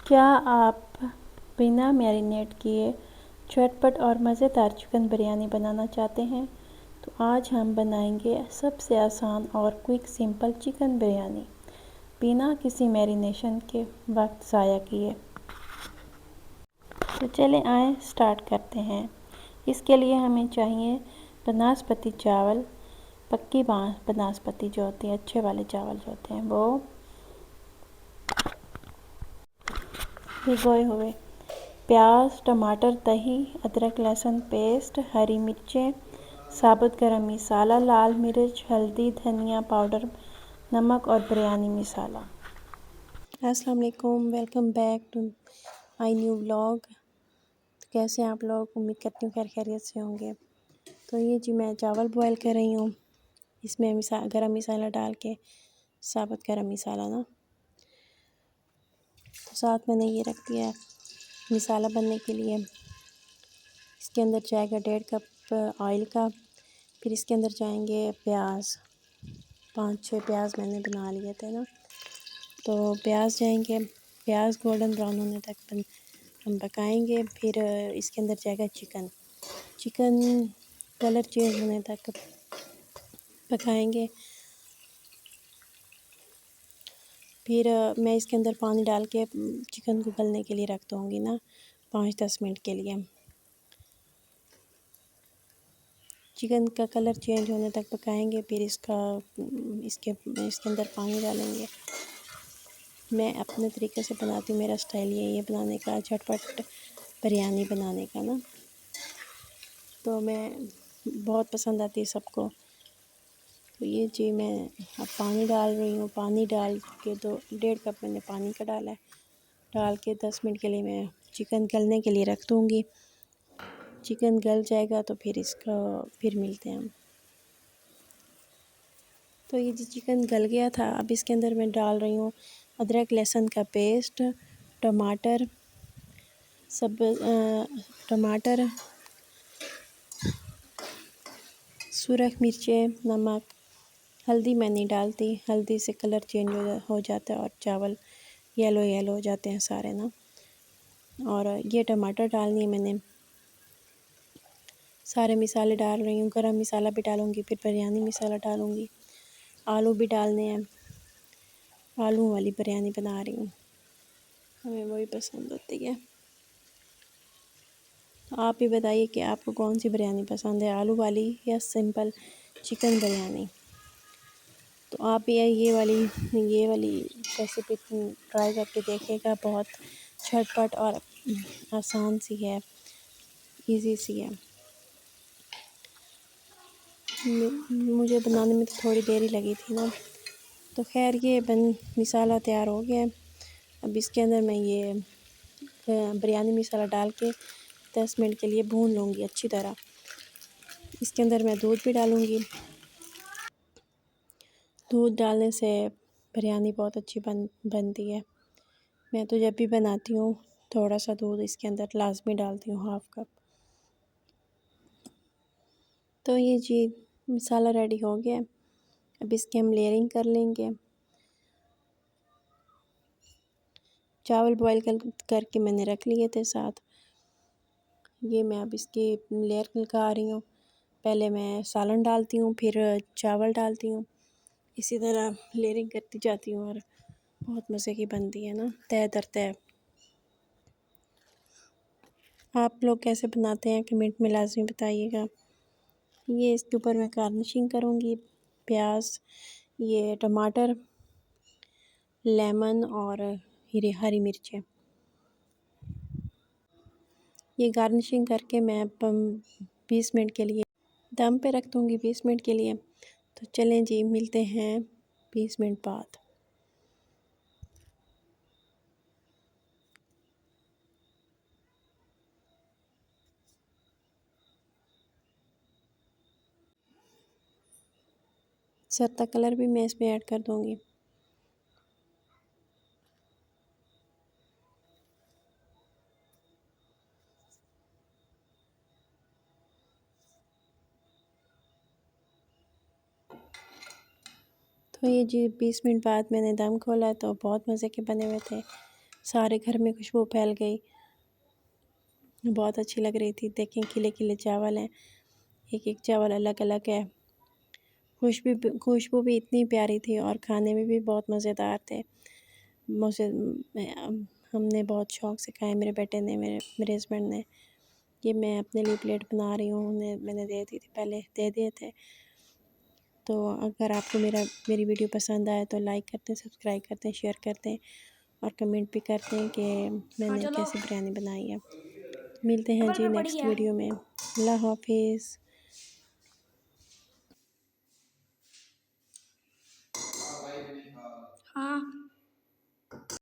क्या आप बिना मैरिनेट किए झटपट और मज़ेदार चिकन बिरयानी बनाना चाहते हैं? तो आज हम बनाएंगे सबसे आसान और क्विक सिंपल चिकन बिरयानी बिना किसी मैरिनेशन के वक्त ज़ाया किए। तो चले आए स्टार्ट करते हैं। इसके लिए हमें चाहिए बनास्पति चावल, पक्की बनास्पति जो होती है, अच्छे वाले चावल जो होते हैं वो, भिगोए हुए प्याज, टमाटर, दही, अदरक लहसुन पेस्ट, हरी मिर्चें, साबुत गरम मसाला, लाल मिर्च, हल्दी, धनिया पाउडर, नमक और बिरयानी मसाला। अस्सलाम वालेकुम, welcome back to my new vlog. तो कैसे हैं आप लोग? उम्मीद करती हूँ खैर खैरियत से होंगे। तो ये जी मैं चावल बॉयल कर रही हूँ। इसमें गरम मसाला डाल के, साबुत गरम मसाला ना, तो साथ मैंने ये रख दिया है मसाला बनने के लिए। इसके अंदर जाएगा 1.5 कप ऑयल का। फिर इसके अंदर जाएंगे प्याज, 5-6 प्याज मैंने बना लिए थे ना, तो प्याज जाएंगे। प्याज गोल्डन ब्राउन होने तक हम पकाएंगे। फिर इसके अंदर जाएगा चिकन कलर चेंज होने तक पकाएंगे। फिर मैं इसके अंदर पानी डाल के चिकन को गलने के लिए रख दूँगी ना, 5-10 मिनट के लिए। चिकन का कलर चेंज होने तक पकाएंगे। फिर इसके अंदर पानी डालेंगे। मैं अपने तरीके से बनाती हूँ, मेरा स्टाइल यही है बनाने का, झटपट बिरयानी बनाने का ना, तो मैं बहुत पसंद आती है सबको। तो ये जी मैं अब पानी डाल रही हूँ। पानी डाल के 1.5 कप मैंने पानी का डाला है। डाल के 10 मिनट के लिए मैं चिकन गलने के लिए रख दूँगी। चिकन गल जाएगा तो फिर मिलते हैं हम। तो ये जी चिकन गल गया था। अब इसके अंदर मैं डाल रही हूँ अदरक लहसुन का पेस्ट, टमाटर, टमाटर, सुरख मिर्चें, नमक, हल्दी मैं नहीं डालती, हल्दी से कलर चेंज हो जाता है और चावल येलो हो जाते हैं सारे ना। और ये टमाटर डालनी है मैंने। सारे मसाले डाल रही हूँ, गरम मसाला भी डालूँगी, फिर बिरयानी मसाला डालूँगी, आलू भी डालने हैं। आलू वाली बिरयानी बना रही हूँ, हमें वही पसंद होती है। आप ही बताइए कि आपको कौन सी बिरयानी पसंद है, आलू वाली या सिंपल चिकन बिरयानी? तो आप ये वाली रेसिपी ट्राई करके देखिएगा। बहुत झटपट और आसान सी है, इजी सी है। मुझे बनाने में तो थोड़ी देर ही लगी थी ना। तो खैर ये मसाला तैयार हो गया है। अब इसके अंदर मैं ये बिरयानी मसाला डाल के 10 मिनट के लिए भून लूँगी अच्छी तरह। इसके अंदर मैं दूध भी डालूँगी। दूध डालने से बिरयानी बहुत अच्छी बनती है। मैं तो जब भी बनाती हूँ थोड़ा सा दूध इसके अंदर लाजमी डालती हूँ, 1/2 कप। तो ये जी मसाला रेडी हो गया है। अब इसकी हम लेयरिंग कर लेंगे। चावल बॉईल करके मैंने रख लिए थे साथ। ये मैं अब इसकी लेयर लगा रही हूँ। पहले मैं सालन डालती हूँ, फिर चावल डालती हूँ, इसी तरह लेयरिंग करती जाती हूँ और बहुत मज़े की बनती है ना, तय दर तय। आप लोग कैसे बनाते हैं कमेंट में लाजमी बताइएगा। ये इसके ऊपर मैं गार्निशिंग करूँगी, प्याज, ये टमाटर, लेमन और हरी मिर्चें। ये गार्निशिंग करके मैं 20 मिनट के लिए दम पे रख दूँगी, 20 मिनट के लिए। तो चलें जी, मिलते हैं 20 मिनट बाद। सरता कलर भी मैं इसमें ऐड कर दूँगी। तो ये जी 20 मिनट बाद मैंने दम खोला तो बहुत मज़े के बने हुए थे। सारे घर में खुशबू फैल गई। बहुत अच्छी लग रही थी। देखें खिले खिले चावल हैं, एक एक चावल अलग अलग है। खुशबू भी इतनी प्यारी थी और खाने में भी बहुत मज़ेदार थे। मुझे हमने बहुत शौक़ से खाए, मेरे बेटे ने, मेरे हस्बैंड ने। ये मैं अपने लिए प्लेट बना रही हूँ, उन्हें मैंने दे दी थी, पहले दे दिए थे। तो अगर आपको मेरी वीडियो पसंद आए तो लाइक करते हैं, सब्सक्राइब करते हैं, शेयर करते हैं और कमेंट भी करते हैं कि हाँ मैंने चलो, कैसे बिरयानी बनाई है। मिलते हैं टेबल जी पे पड़ी नेक्स्ट है। वीडियो में। अल्लाह हाफिज़। हाँ